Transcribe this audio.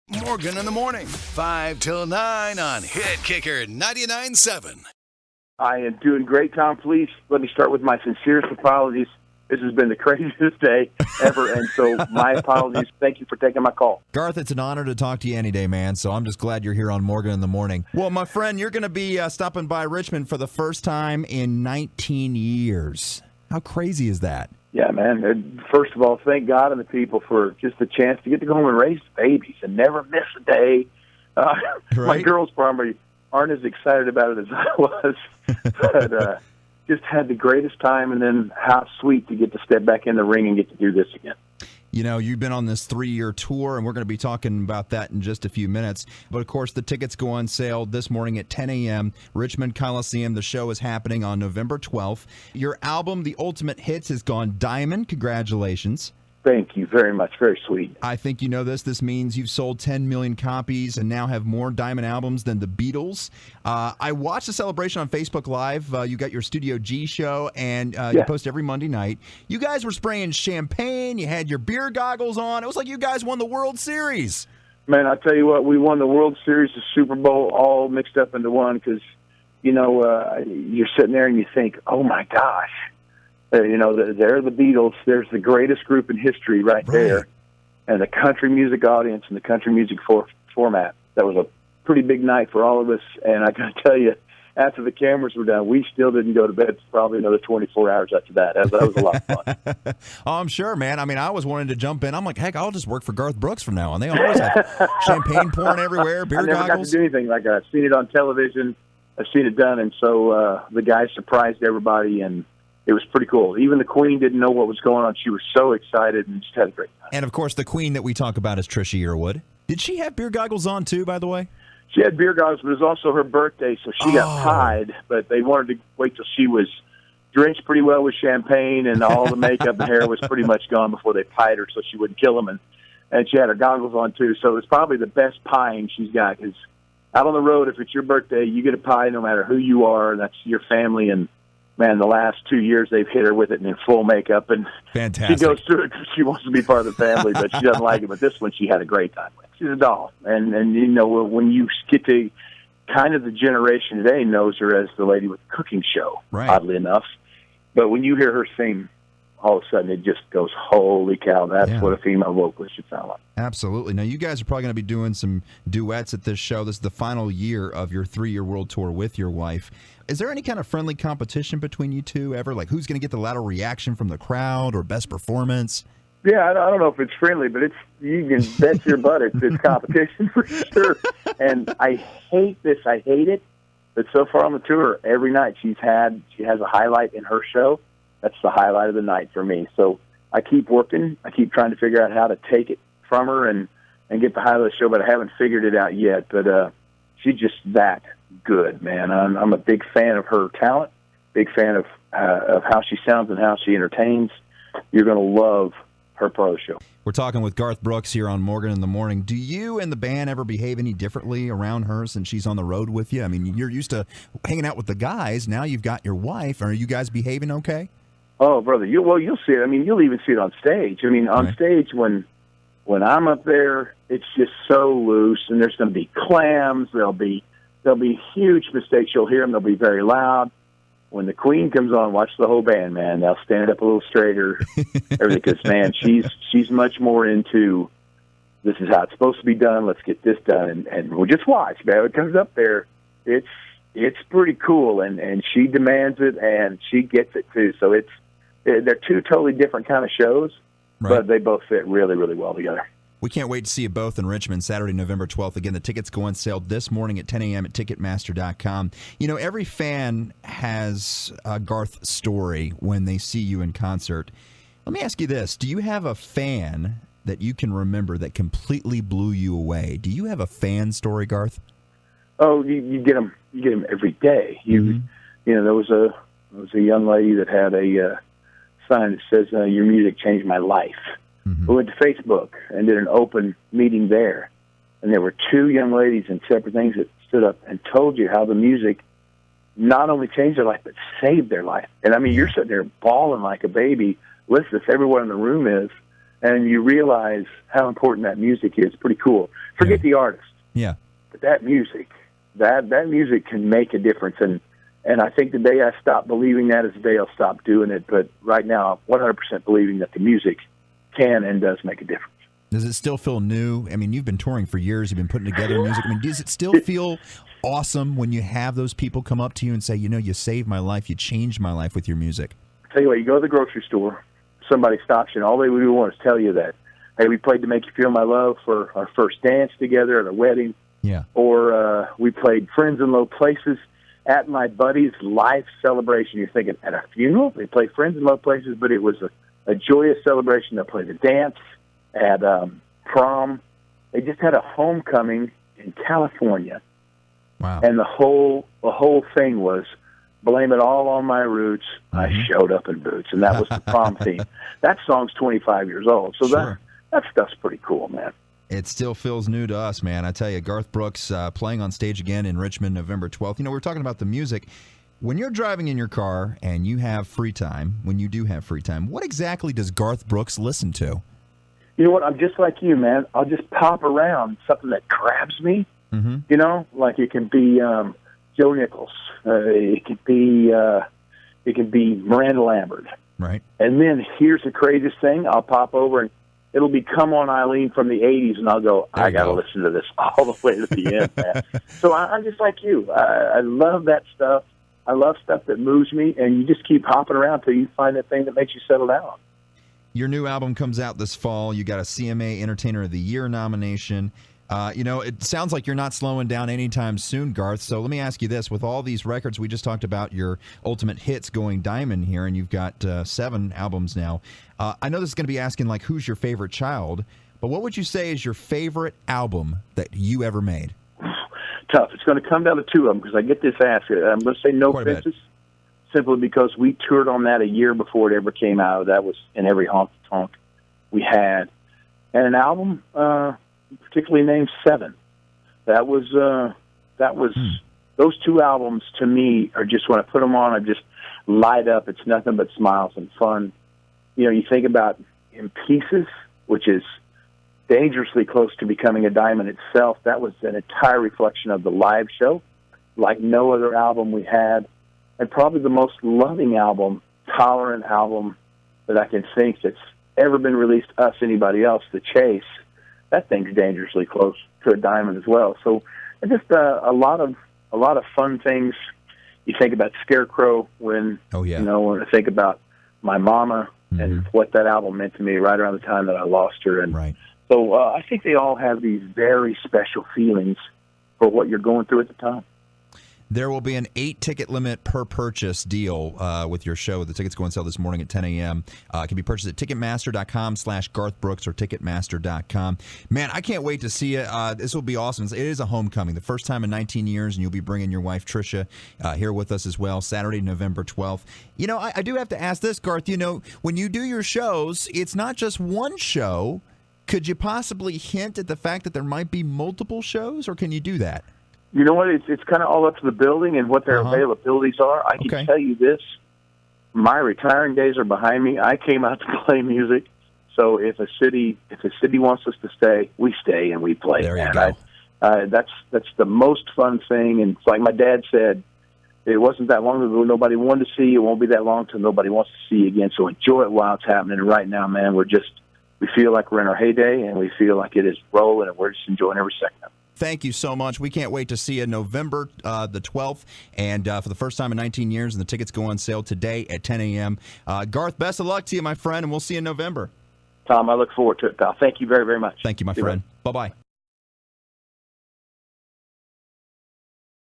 Morgan in the morning, 5 till 9 on Hit Kicker 99.7. I am doing great, Tom. Please let me start with my sincerest apologies. This has been the craziest day ever, and so my apologies. Thank you for taking my call. Garth, it's an honor to talk to you any day, man, so I'm just glad you're here on Morgan in the Morning. Well, my friend, you're going to be stopping by Richmond for the first time in 19 years. How crazy is that? Yeah, man. First of all, thank God and the people for just the chance to get to go home and raise babies and never miss a day. Right? My girls probably aren't as excited about it as I was, but just had the greatest time, and then how sweet to get to step back in the ring and get to do this again. You know, you've been on this 3-year tour, and we're going to be talking about that in just a few minutes. But, of course, the tickets go on sale this morning at 10 a.m., Richmond Coliseum. The show is happening on November 12th. Your album, The Ultimate Hits, has gone diamond. Congratulations. Thank you very much. Very sweet. I think you know this. This means you've sold 10 million copies and now have more diamond albums than the Beatles. I watched the celebration on Facebook Live. You got your Studio G show, and you post every Monday night. You guys were spraying champagne. You had your beer goggles on. It was like you guys won the World Series. Man, I tell you what, we won the World Series, the Super Bowl, all mixed up into one because, you know, you're sitting there and you think, oh, my gosh. You know, they're the Beatles. There's the greatest group in history right there. And the country music audience and the country music format. That was a pretty big night for all of us. And I got to tell you, after the cameras were done, we still didn't go to bed for probably another 24 hours after that. That was a lot of fun. Oh, I'm sure, man. I mean, I was wanting to jump in. I'm like, heck, I'll just work for Garth Brooks from now on. They always have champagne pouring everywhere, beer goggles. I never got to do anything like that. I've seen it on television. I've seen it done. And so the guys surprised everybody, and it was pretty cool. Even the Queen didn't know what was going on. She was so excited and just had a great time. And, of course, the Queen that we talk about is Trisha Yearwood. Did she have beer goggles on, too, by the way? She had beer goggles, but it was also her birthday, so she got pied. But they wanted to wait till she was drenched pretty well with champagne, and all the makeup and hair was pretty much gone before they pied her so she wouldn't kill them. And she had her goggles on, too. So it was probably the best pieing she's got, because out on the road, if it's your birthday, you get a pie no matter who you are, and that's your family. And man, the last 2 years they've hit her with it in full makeup, and fantastic. She goes through it because she wants to be part of the family, but she doesn't like it. But this one, she had a great time with. She's a doll, and you know, when you get to kind of the generation today knows her as the lady with the cooking show, right, oddly enough. But when you hear her sing, all of a sudden it just goes, holy cow, that's what a female vocalist should sound like. Absolutely. Now, you guys are probably going to be doing some duets at this show. This is the final year of your 3-year world tour with your wife. Is there any kind of friendly competition between you two ever? Like, who's going to get the louder reaction from the crowd or best performance? Yeah, I don't know if it's friendly, but you can bet your butt it's competition for sure. And I hate this. I hate it. But so far on the tour, every night she has a highlight in her show. That's the highlight of the night for me. So I keep working. I keep trying to figure out how to take it from her and get the highlight of the show, but I haven't figured it out yet. But she's just that good, man. I'm a big fan of her talent, big fan of how she sounds and how she entertains. You're going to love her part of the show. We're talking with Garth Brooks here on Morgan in the Morning. Do you and the band ever behave any differently around her since she's on the road with you? I mean, you're used to hanging out with the guys. Now you've got your wife. Are you guys behaving okay? Oh, brother, you'll see it. I mean, you'll even see it on stage. I mean, on stage when I'm up there, it's just so loose, and there's going to be clams. There'll be huge mistakes. You'll hear them. They'll be very loud. When the Queen comes on, watch the whole band, man. They'll stand up a little straighter. Everything, because man, she's much more into this is how it's supposed to be done. Let's get this done, and we'll just watch, man. When it comes up there, it's pretty cool, and she demands it, and she gets it too. So they're two totally different kind of shows, but they both fit really, really well together. We can't wait to see you both in Richmond Saturday, November 12th. Again, the tickets go on sale this morning at 10 a.m. at Ticketmaster.com. You know, every fan has a Garth story when they see you in concert. Let me ask you this. Do you have a fan that you can remember that completely blew you away? Do you have a fan story, Garth? Oh, you get them. You get them every day. You know, there was a young lady that had a sign that says, "Your music changed my life." We went to Facebook and did an open meeting there, and there were two young ladies in separate things that stood up and told you how the music not only changed their life but saved their life. And I mean, you're sitting there bawling like a baby. Listen, if everyone in the room is, and you realize how important that music is. Pretty cool. Forget the artist. Yeah. But that music can make a difference. And I think the day I stop believing that is the day I'll stop doing it. But right now, I'm 100% believing that the music can and does make a difference. Does it still feel new? I mean, you've been touring for years. You've been putting together music. I mean, does it still feel awesome when you have those people come up to you and say, you saved my life, you changed my life with your music? I'll tell you what, you go to the grocery store, somebody stops you, and all they would want is tell you that, hey, we played To Make You Feel My Love for our first dance together at a wedding. Yeah. Or we played Friends in Low Places at my buddy's life celebration. You're thinking, at a funeral? They played Friends in Low Places, but it was a joyous celebration. They played a dance at prom. They just had a homecoming in California. Wow. And the whole thing was, blame it all on my roots. I showed up in boots. And that was the prom theme. That song's 25 years old. So sure. that stuff's pretty cool, man. It still feels new to us, man. I tell you, Garth Brooks playing on stage again in Richmond November 12th. We're talking about the music. When you're driving in your car and you have free time, when you do have free time, what exactly does Garth Brooks listen to? You know what? I'm just like you, man. I'll just pop around something that grabs me. Mm-hmm. Like it can be Joe Nichols. It could be Miranda Lambert. Right. And then here's the craziest thing. I'll pop over and it'll be Come On Eileen from the 80s, and I'll go, I got to listen to this all the way to the end, man. So I'm just like you. I love that stuff. I love stuff that moves me, and you just keep hopping around till you find that thing that makes you settle down. Your new album comes out this fall. You got a CMA Entertainer of the Year nomination. It sounds like you're not slowing down anytime soon, Garth. So let me ask you this. With all these records, we just talked about your ultimate hits going diamond here, and you've got 7 albums now. I know this is going to be asking, like, who's your favorite child, but what would you say is your favorite album that you ever made? Tough. It's going to come down to 2 of them because I get this asked. I'm going to say No Fences, simply because we toured on that a year before it ever came out. That was in every honky-tonk we had. And an album particularly named 7. That was those 2 albums to me are just, when I put them on, I just light up. It's nothing but smiles and fun. You think about In Pieces, which is dangerously close to becoming a diamond itself. That was an entire reflection of the live show, like no other album we had, and probably the most loving album, tolerant album that I can think that's ever been released, us, anybody else, The Chase. That thing's dangerously close to a diamond as well. So it's just a lot of fun things. You think about Scarecrow when when I think about my mama and what that album meant to me right around the time that I lost her. And so I think they all have these very special feelings for what you're going through at the time. There will be an 8-ticket limit per purchase deal with your show. The tickets go on sale this morning at 10 a.m. It can be purchased at Ticketmaster.com/Garth Brooks or Ticketmaster.com. Man, I can't wait to see it. This will be awesome. It is a homecoming, the first time in 19 years, and you'll be bringing your wife, Trisha, here with us as well, Saturday, November 12th. I do have to ask this, Garth. When you do your shows, it's not just one show. Could you possibly hint at the fact that there might be multiple shows, or can you do that? You know what? It's kind of all up to the building and what their availabilities are. I can tell you this. My retiring days are behind me. I came out to play music. So if a city wants us to stay, we stay and we play. There you go. That's the most fun thing. And it's like my dad said, it wasn't that long ago nobody wanted to see you. It won't be that long till nobody wants to see you again. So enjoy it while it's happening. And right now, man, we feel like we're in our heyday, and we feel like it is rolling, and we're just enjoying every second of it. Thank you so much. We can't wait to see you November the 12th, and for the first time in 19 years, and the tickets go on sale today at 10 a.m. Garth, best of luck to you, my friend, and we'll see you in November. Tom, I look forward to it, pal. Thank you very, very much. Thank you, my friend. Bye-bye.